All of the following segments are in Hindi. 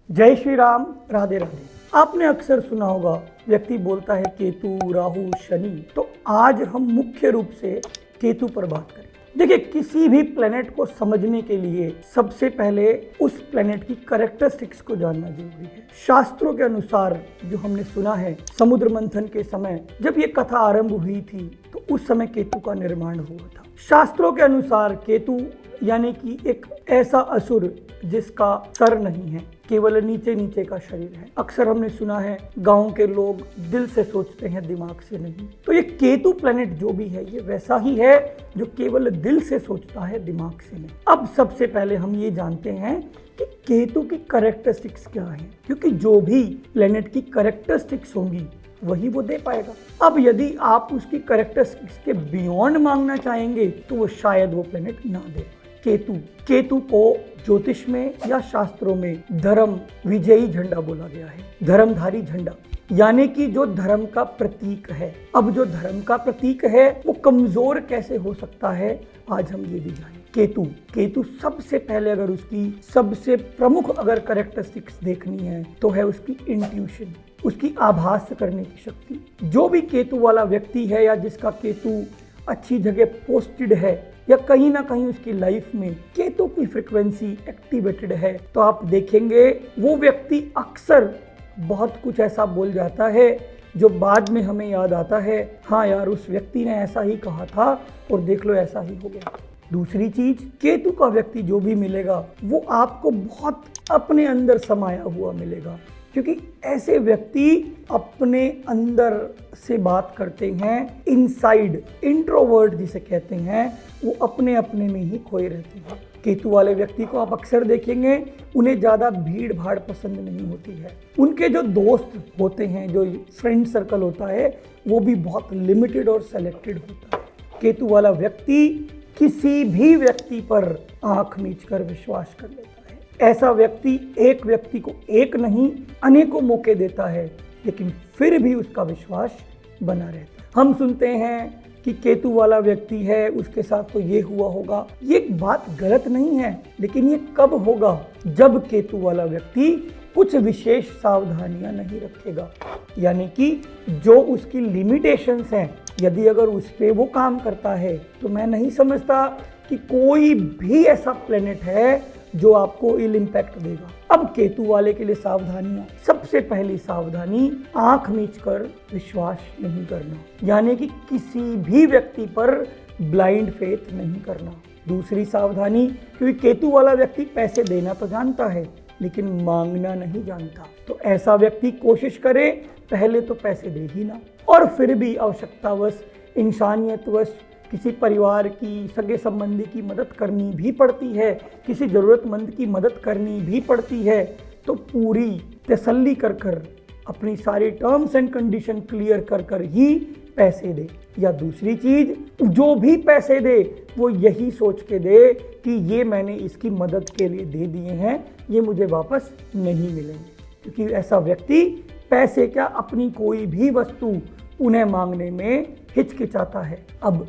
जय श्री राम। राधे राधे। आपने अक्सर सुना होगा व्यक्ति बोलता है केतु, राहु, शनि। तो आज हम मुख्य रूप से केतु पर बात करें। देखिए, किसी भी प्लेनेट को समझने के लिए सबसे पहले उस प्लेनेट की कैरेक्टरिस्टिक्स को जानना जरूरी है। शास्त्रों के अनुसार जो हमने सुना है, समुद्र मंथन के समय जब ये कथा आरंभ हुई थी तो उस समय केतु का निर्माण हुआ था। शास्त्रों के अनुसार केतु यानी कि एक ऐसा असुर जिसका सर नहीं है, केवल नीचे नीचे का शरीर है। अक्सर हमने सुना है गांव के लोग दिल से सोचते हैं, दिमाग से नहीं। तो ये केतु प्लेनेट जो भी है ये वैसा ही है जो केवल दिल से सोचता है, दिमाग से नहीं। अब सबसे पहले हम ये जानते हैं कि केतु की कैरेक्टरिस्टिक्स क्या है, क्योंकि जो भी प्लेनेट की कैरेक्टरिस्टिक्स होंगी वही वो दे पाएगा। अब यदि आप उसकी कैरेक्टरिस्टिक्स के बियॉन्ड मांगना चाहेंगे तो वो शायद वो प्लेनेट ना दे। केतु को ज्योतिष में या शास्त्रों में धर्म विजयी झंडा बोला गया है, धर्मधारी झंडा, यानी कि जो धर्म का प्रतीक है। अब जो धर्म का प्रतीक है वो कमजोर कैसे हो सकता है, आज हम ये भी जानें। केतु सबसे पहले अगर उसकी सबसे प्रमुख अगर कैरेक्टरिस्टिक्स देखनी है तो है उसकी इंट्यूशन, उसकी आभास करने की शक्ति। जो भी केतु वाला व्यक्ति है या जिसका केतु अच्छी जगह पोस्टेड है या कहीं ना कहीं उसकी लाइफ में केतु की फ्रीक्वेंसी एक्टिवेटेड है, तो आप देखेंगे वो व्यक्ति अक्सर बहुत कुछ ऐसा बोल जाता है जो बाद में हमें याद आता है, हाँ यार उस व्यक्ति ने ऐसा ही कहा था और देख लो ऐसा ही हो गया। दूसरी चीज, केतु का व्यक्ति जो भी मिलेगा वो आपको बहुत अपने अंदर समाया हुआ मिलेगा, क्योंकि ऐसे व्यक्ति अपने अंदर से बात करते हैं, इनसाइड, इंट्रोवर्ट जिसे कहते हैं, वो अपने अपने में ही खोए रहते हैं। केतु वाले व्यक्ति को आप अक्सर देखेंगे उन्हें ज़्यादा भीड़ भाड़ पसंद नहीं होती है। उनके जो दोस्त होते हैं, जो फ्रेंड सर्कल होता है, वो भी बहुत लिमिटेड और सेलेक्टेड होता है। केतु वाला व्यक्ति किसी भी व्यक्ति पर आंख मीचकर विश्वास कर लेता है। ऐसा व्यक्ति एक व्यक्ति को एक नहीं अनेकों मौके देता है, लेकिन फिर भी उसका विश्वास बना रहता है। हम सुनते हैं कि केतु वाला व्यक्ति है उसके साथ तो ये हुआ होगा। ये बात गलत नहीं है, लेकिन ये कब होगा, जब केतु वाला व्यक्ति कुछ विशेष सावधानियां नहीं रखेगा, यानी कि जो उसकी लिमिटेशंस हैं, यदि अगर उस पे वो काम करता है तो मैं नहीं समझता कि कोई भी ऐसा प्लेनेट है जो आपको इल इम्पैक्ट देगा। अब केतु वाले के लिए सावधानियां, सबसे पहली सावधानी आंख मीचकर विश्वास नहीं करना, यानी कि किसी भी व्यक्ति पर ब्लाइंड फेथ नहीं करना। दूसरी सावधानी, क्योंकि केतु वाला व्यक्ति पैसे देना तो जानता है लेकिन मांगना नहीं जानता, तो ऐसा व्यक्ति कोशिश करे पहले तो पैसे दे ही ना, और फिर भी आवश्यकतावश, इंसानियतवश किसी परिवार की, सगे संबंधी की मदद करनी भी पड़ती है, किसी ज़रूरतमंद की मदद करनी भी पड़ती है, तो पूरी तसल्ली कर कर अपनी सारी टर्म्स एंड कंडीशन क्लियर कर कर ही पैसे दे। या दूसरी चीज़, जो भी पैसे दे वो यही सोच के दे कि ये मैंने इसकी मदद के लिए दे दिए हैं, ये मुझे वापस नहीं मिलेंगे, क्योंकि ऐसा व्यक्ति पैसे क्या अपनी कोई भी वस्तु उन्हें मांगने में हिचकिचाता है। अब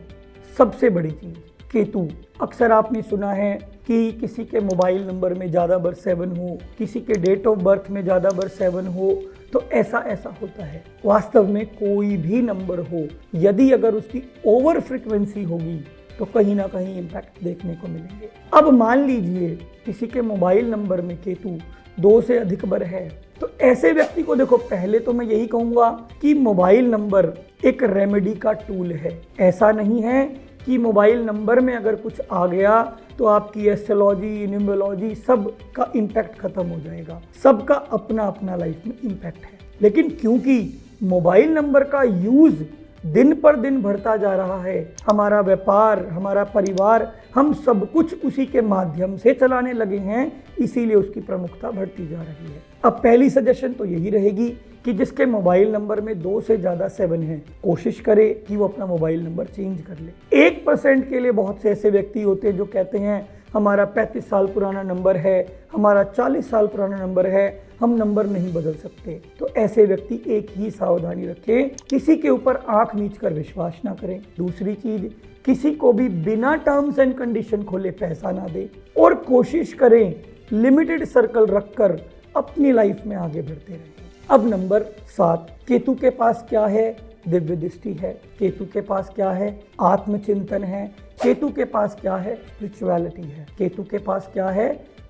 सबसे बड़ी चीज़, केतु, अक्सर आपने सुना है कि किसी के मोबाइल नंबर में ज़्यादा बर 7 हो, किसी के डेट ऑफ बर्थ में ज़्यादा बर 7 हो, तो ऐसा होता है। वास्तव में कोई भी नंबर हो, यदि अगर उसकी ओवर फ्रीक्वेंसी होगी तो कहीं ना कहीं इम्पैक्ट देखने को मिलेंगे। अब मान लीजिए किसी के मोबाइल नंबर में केतु 2 से अधिक बर है, तो ऐसे व्यक्ति को देखो, पहले तो मैं यही कहूँगा कि मोबाइल नंबर एक रेमेडी का टूल है। ऐसा नहीं है कि मोबाइल नंबर में अगर कुछ आ गया तो आपकी एस्ट्रोलॉजी, न्यूमरोलॉजी सब का इम्पैक्ट खत्म हो जाएगा। सबका अपना अपना लाइफ में इम्पैक्ट है, लेकिन क्योंकि मोबाइल नंबर का यूज़ दिन पर दिन बढ़ता जा रहा है, हमारा व्यापार, हमारा परिवार, हम सब कुछ उसी के माध्यम से चलाने लगे हैं, इसीलिए उसकी प्रमुखता बढ़ती जा रही है। अब पहली सजेशन तो यही रहेगी कि जिसके मोबाइल नंबर में 2 से ज़्यादा 7 है, कोशिश करे कि वो अपना मोबाइल नंबर चेंज कर ले। 1% के लिए बहुत से ऐसे व्यक्ति होते हैं जो कहते हैं हमारा 35 साल पुराना नंबर है, हमारा 40 साल पुराना नंबर है, हम नंबर नहीं बदल सकते। तो ऐसे व्यक्ति एक ही सावधानी रखें, किसी के ऊपर आंख मीचकर विश्वास ना करें। दूसरी चीज़, किसी को भी बिना टर्म्स एंड कंडीशन खोले पैसा ना दे, और कोशिश करें लिमिटेड सर्कल रखकर अपनी लाइफ में आगे बढ़ते रहें। अब नंबर 7, केतु के पास क्या है? दिव्य दृष्टि है। केतु के पास क्या है? आत्मचिंतन है। केतु के पास क्या है? स्पिरिचुअलिटी है। केतु के पास क्या है?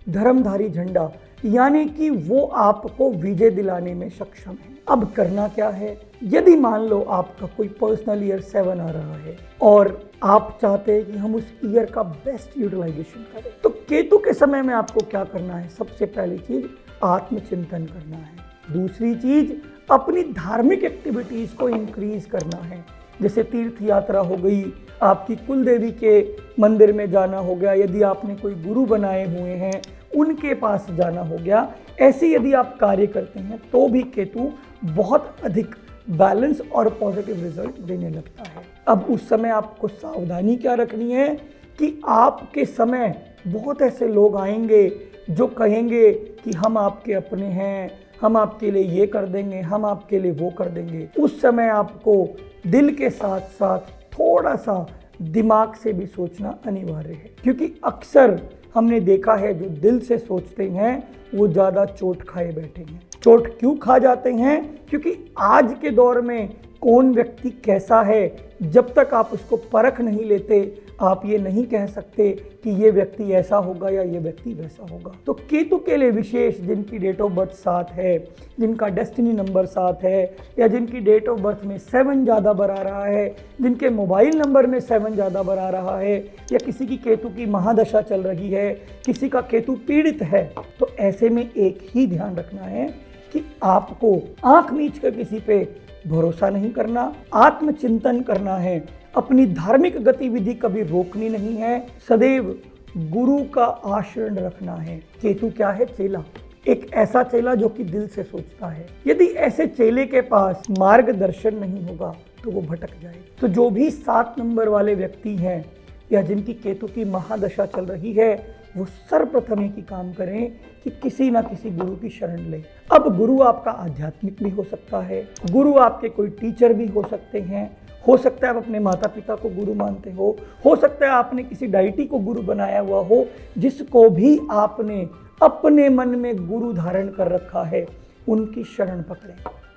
धर्मधारी झंडा, यानी कि वो आपको विजय दिलाने में सक्षम है। अब करना क्या है? यदि मान लो आपका कोई पर्सनल ईयर 7 आ रहा है और आप चाहते हैं कि हम उस ईयर का बेस्ट यूटिलाइजेशन करें, तो केतु के समय में आपको क्या करना है? सबसे पहली चीज आत्मचिंतन करना है। दूसरी चीज अपनी धार्मिक एक्टिविटीज को इंक्रीज करना है। जैसे तीर्थ यात्रा हो गई, आपकी कुल देवी के मंदिर में जाना हो गया, यदि आपने कोई गुरु बनाए हुए हैं उनके पास जाना हो गया। ऐसे यदि आप कार्य करते हैं तो भी केतु बहुत अधिक बैलेंस और पॉजिटिव रिजल्ट देने लगता है। अब उस समय आपको सावधानी क्या रखनी है कि आपके समय बहुत ऐसे लोग आएंगे जो कहेंगे कि हम आपके अपने हैं, हम आपके लिए ये कर देंगे, हम आपके लिए वो कर देंगे। उस समय आपको दिल के साथ साथ थोड़ा सा दिमाग से भी सोचना अनिवार्य है, क्योंकि अक्सर हमने देखा है जो दिल से सोचते हैं वो ज़्यादा चोट खाए बैठे हैं। चोट क्यों खा जाते हैं? क्योंकि आज के दौर में कौन व्यक्ति कैसा है, जब तक आप उसको परख नहीं लेते आप ये नहीं कह सकते कि ये व्यक्ति ऐसा होगा या ये व्यक्ति वैसा होगा। तो केतु के लिए विशेष, जिनकी डेट ऑफ बर्थ 7 है, जिनका डेस्टिनी नंबर 7 है, या जिनकी डेट ऑफ बर्थ में 7 ज़्यादा बरा रहा है, जिनके मोबाइल नंबर में 7 ज़्यादा बरा रहा है, या किसी की केतु की महादशा चल रही है, किसी का केतु पीड़ित है, तो ऐसे में एक ही ध्यान रखना है कि आपको आंख मीच कर किसी पे भरोसा नहीं करना, आत्मचिंतन करना है, अपनी धार्मिक गतिविधि कभी रोकनी नहीं है, सदैव गुरु का आश्रय रखना है। केतु क्या है? चेला। एक ऐसा चेला जो कि दिल से सोचता है। यदि ऐसे चेले के पास मार्गदर्शन नहीं होगा तो वो भटक जाए। तो जो भी 7 नंबर वाले व्यक्ति हैं या जिनकी केतु की महादशा चल रही है, वो सर्वप्रथम एक ही काम करें कि किसी ना किसी गुरु की शरण लें। अब गुरु आपका आध्यात्मिक भी हो सकता है, गुरु आपके कोई टीचर भी हो सकते हैं, हो सकता है आप अपने माता पिता को गुरु मानते हो सकता है आपने किसी डाइटी को गुरु बनाया हुआ हो। जिसको भी आपने अपने मन में गुरु धारण कर रखा है उनकी शरण पकड़ें।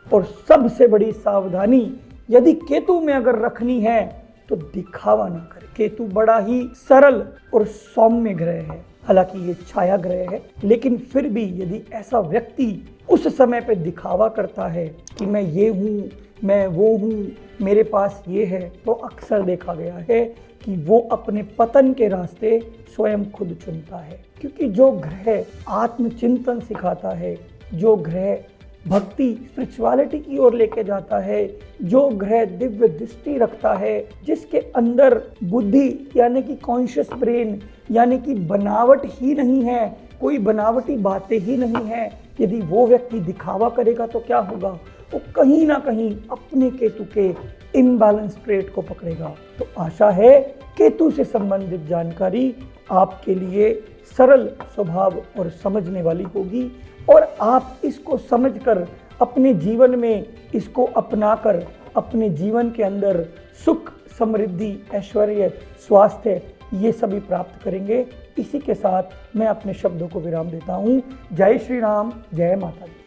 और सबसे बड़ी सावधानी यदि केतु में अगर रखनी है तो दिखावा ना करें। केतु बड़ा ही सरल और सौम्य ग्रह है, हालांकि ये छाया ग्रह है, लेकिन फिर भी यदि ऐसा व्यक्ति उस समय पे दिखावा करता है कि मैं ये हूँ, मैं वो हूँ, मेरे पास ये है, तो अक्सर देखा गया है कि वो अपने पतन के रास्ते स्वयं खुद चुनता है। क्योंकि जो ग्रह आत्मचिंतन सिखाता है, जो ग्रह भक्ति स्पिरिचुअलिटी की ओर लेके जाता है, जो ग्रह दिव्य दृष्टि रखता है, जिसके अंदर बुद्धि यानी कि कॉन्शियस ब्रेन यानी कि बनावट ही नहीं है, कोई बनावटी बातें ही नहीं है, यदि वो व्यक्ति दिखावा करेगा तो क्या होगा? वो कहीं ना कहीं अपने केतु के इम्बैलेंस ट्रेट को पकड़ेगा। तो आशा है केतु से संबंधित जानकारी आपके लिए सरल स्वभाव और समझने वाली होगी, और आप इसको समझकर अपने जीवन में इसको अपनाकर अपने जीवन के अंदर सुख, समृद्धि, ऐश्वर्य, स्वास्थ्य ये सभी प्राप्त करेंगे। इसी के साथ मैं अपने शब्दों को विराम देता हूँ। जय श्री राम, जय माता दी।